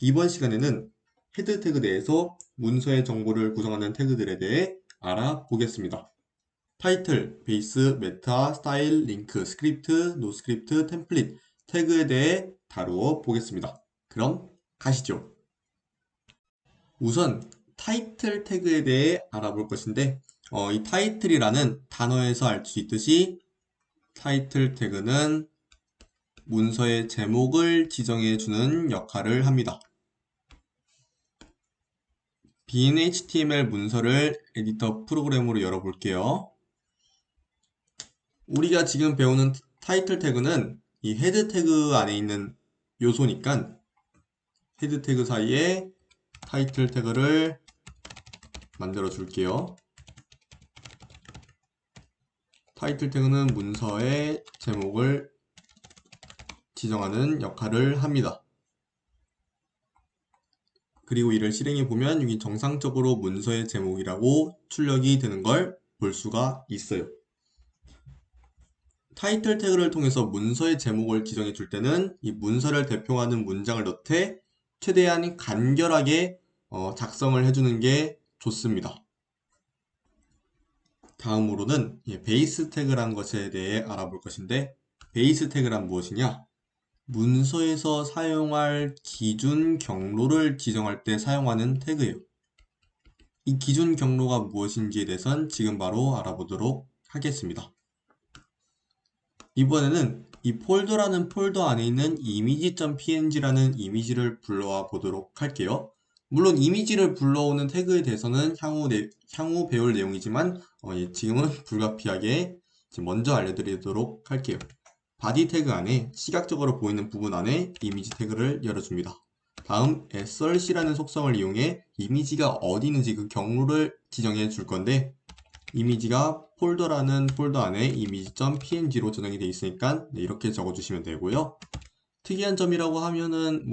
이번 시간에는 헤드 태그 내에서 문서의 정보를 구성하는 태그들에 대해 알아보겠습니다. 타이틀, 베이스, 메타, 스타일, 링크, 스크립트, 노스크립트, 템플릿, 태그에 대해 다루어 보겠습니다. 그럼 가시죠. 우선 타이틀 태그에 대해 알아볼 것인데 이 타이틀이라는 단어에서 알 수 있듯이 타이틀 태그는 문서의 제목을 지정해주는 역할을 합니다. bin.html 문서를 에디터 프로그램으로 열어볼게요. 우리가 지금 배우는 타이틀 태그는 이 헤드 태그 안에 있는 요소니까 헤드 태그 사이에 타이틀 태그를 만들어 줄게요. 타이틀 태그는 문서의 제목을 지정하는 역할을 합니다. 그리고 이를 실행해 보면 여기 정상적으로 문서의 제목이라고 출력이 되는 걸 볼 수가 있어요. 타이틀 태그를 통해서 문서의 제목을 지정해 줄 때는 이 문서를 대표하는 문장을 넣되 최대한 간결하게 작성을 해주는 게 좋습니다. 다음으로는 베이스 태그라는 것에 대해 알아볼 것인데, 베이스 태그란 무엇이냐? 문서에서 사용할 기준 경로를 지정할 때 사용하는 태그예요. 이 기준 경로가 무엇인지에 대해서는 지금 바로 알아보도록 하겠습니다. 이번에는 이 폴더라는 폴더 안에 있는 image.png라는 이미지를 불러와 보도록 할게요. 물론 이미지를 불러오는 태그에 대해서는 향후 배울 내용이지만 지금은 불가피하게 먼저 알려드리도록 할게요. 바디 태그 안에 시각적으로 보이는 부분 안에 이미지 태그를 열어줍니다. 다음 src라는 속성을 이용해 이미지가 어디 있는지 그 경로를 지정해 줄 건데, 이미지가 폴더라는 폴더 안에 image.png로 저장이 되어 있으니까 이렇게 적어주시면 되고요. 특이한 점이라고 하면은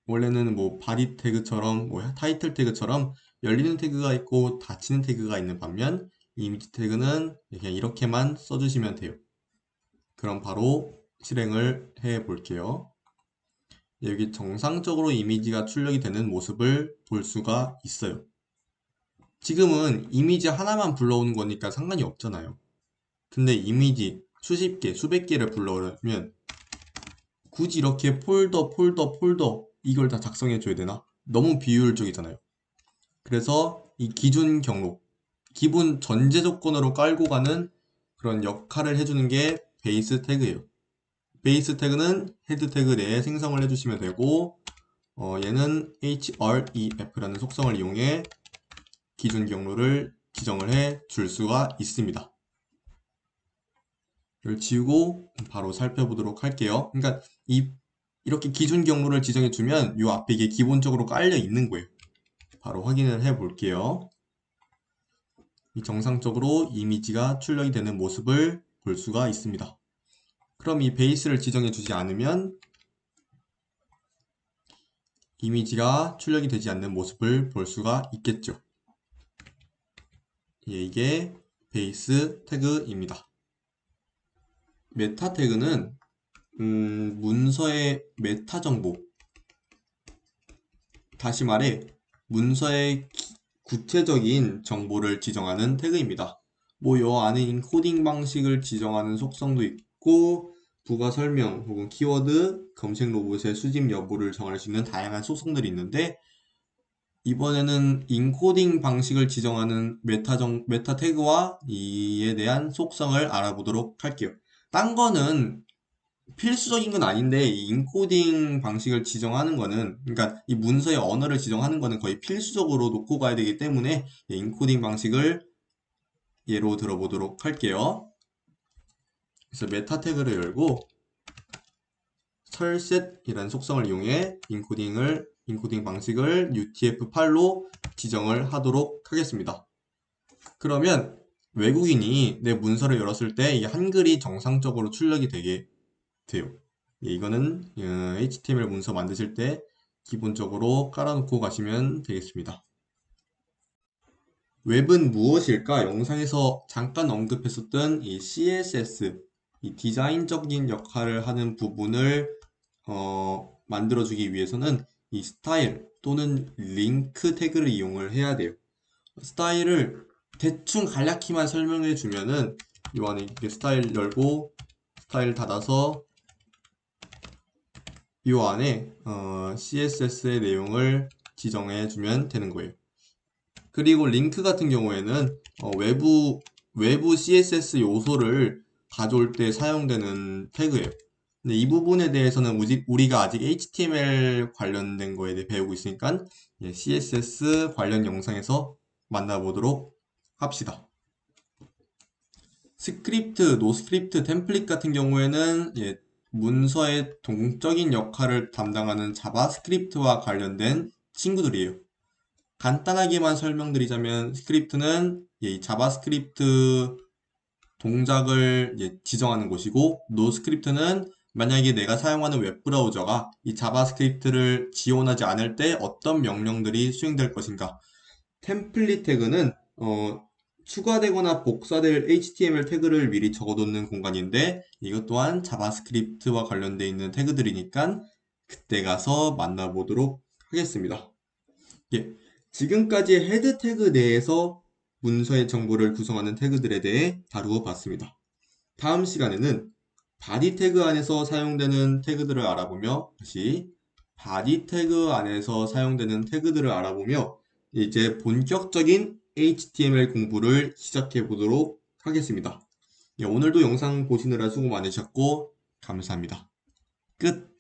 원래는 바디 태그처럼 타이틀 태그처럼 열리는 태그가 있고 닫히는 태그가 있는 반면 이미지 태그는 그냥 이렇게만 써주시면 돼요. 그럼 바로 실행을 해 볼게요. 여기 정상적으로 이미지가 출력이 되는 모습을 볼 수가 있어요. 지금은 이미지 하나만 불러오는 거니까 상관이 없잖아요. 근데 이미지 수십 개, 수백 개를 불러오려면 굳이 이렇게 폴더 이걸 다 작성해 줘야 되나? 너무 비효율적이잖아요. 그래서 이 기준 경로, 기본 전제 조건으로 깔고 가는 그런 역할을 해주는 게 베이스 태그예요. 베이스 태그는 헤드 태그 내에 생성을 해주시면 되고, 얘는 href라는 속성을 이용해 기준 경로를 지정을 해 줄 수가 있습니다. 이걸 지우고 바로 살펴보도록 할게요. 그러니까 이렇게 기준 경로를 지정해 주면 이 앞에 이게 기본적으로 깔려 있는 거예요. 바로 확인을 해 볼게요. 이 정상적으로 이미지가 출력이 되는 모습을 볼 수가 있습니다. 그럼 이 베이스를 지정해 주지 않으면 이미지가 출력이 되지 않는 모습을 볼 수가 있겠죠. 이게 베이스 태그입니다. 메타 태그는 문서의 메타 정보, 다시 말해 문서의 구체적인 정보를 지정하는 태그입니다. 요 안에 인코딩 방식을 지정하는 속성도 있고, 부가 설명 혹은 키워드, 검색 로봇의 수집 여부를 정할 수 있는 다양한 속성들이 있는데, 이번에는 인코딩 방식을 지정하는 메타 태그와 이에 대한 속성을 알아보도록 할게요. 딴 거는 필수적인 건 아닌데, 이 인코딩 방식을 지정하는 거는, 그러니까 이 문서의 언어를 지정하는 거는 거의 필수적으로 놓고 가야 되기 때문에 인코딩 방식을 예로 들어보도록 할게요. 그래서 메타 태그를 열고 설셋이라는 속성을 이용해 인코딩 방식을 UTF-8로 지정을 하도록 하겠습니다. 그러면 외국인이 내 문서를 열었을 때 이 한글이 정상적으로 출력이 되게 돼요. 이거는 HTML 문서 만드실 때 기본적으로 깔아놓고 가시면 되겠습니다. 웹은 무엇일까? 영상에서 잠깐 언급했었던 이 CSS, 이 디자인적인 역할을 하는 부분을 만들어주기 위해서는 이 스타일 또는 링크 태그를 이용을 해야 돼요. 스타일을 대충 간략히만 설명해 주면은 요 안에 이렇게 스타일 열고 스타일 닫아서 요 안에 CSS의 내용을 지정해 주면 되는 거예요. 그리고 링크 같은 경우에는 외부 CSS 요소를 가져올 때 사용되는 태그예요. 근데 이 부분에 대해서는 우리가 아직 HTML 관련된 거에 대해 배우고 있으니까 CSS 관련 영상에서 만나보도록 합시다. 스크립트, 노스크립트, 템플릿 같은 경우에는 문서의 동적인 역할을 담당하는 자바스크립트와 관련된 친구들이에요. 간단하게만 설명드리자면 스크립트는 이 자바스크립트 동작을 지정하는 곳이고, 노스크립트는 만약에 내가 사용하는 웹브라우저가 이 자바스크립트를 지원하지 않을 때 어떤 명령들이 수행될 것인가. 템플릿 태그는 추가되거나 복사될 HTML 태그를 미리 적어놓는 공간인데, 이것 또한 자바스크립트와 관련되어 있는 태그들이니까 그때 가서 만나보도록 하겠습니다. 예, 지금까지 헤드 태그 내에서 문서의 정보를 구성하는 태그들에 대해 다루어 봤습니다. 다음 시간에는 바디 태그 안에서 사용되는 태그들을 알아보며, 다시 바디 태그 안에서 사용되는 태그들을 알아보며 이제 본격적인 HTML 공부를 시작해 보도록 하겠습니다. 예, 오늘도 영상 보시느라 수고 많으셨고 감사합니다. 끝!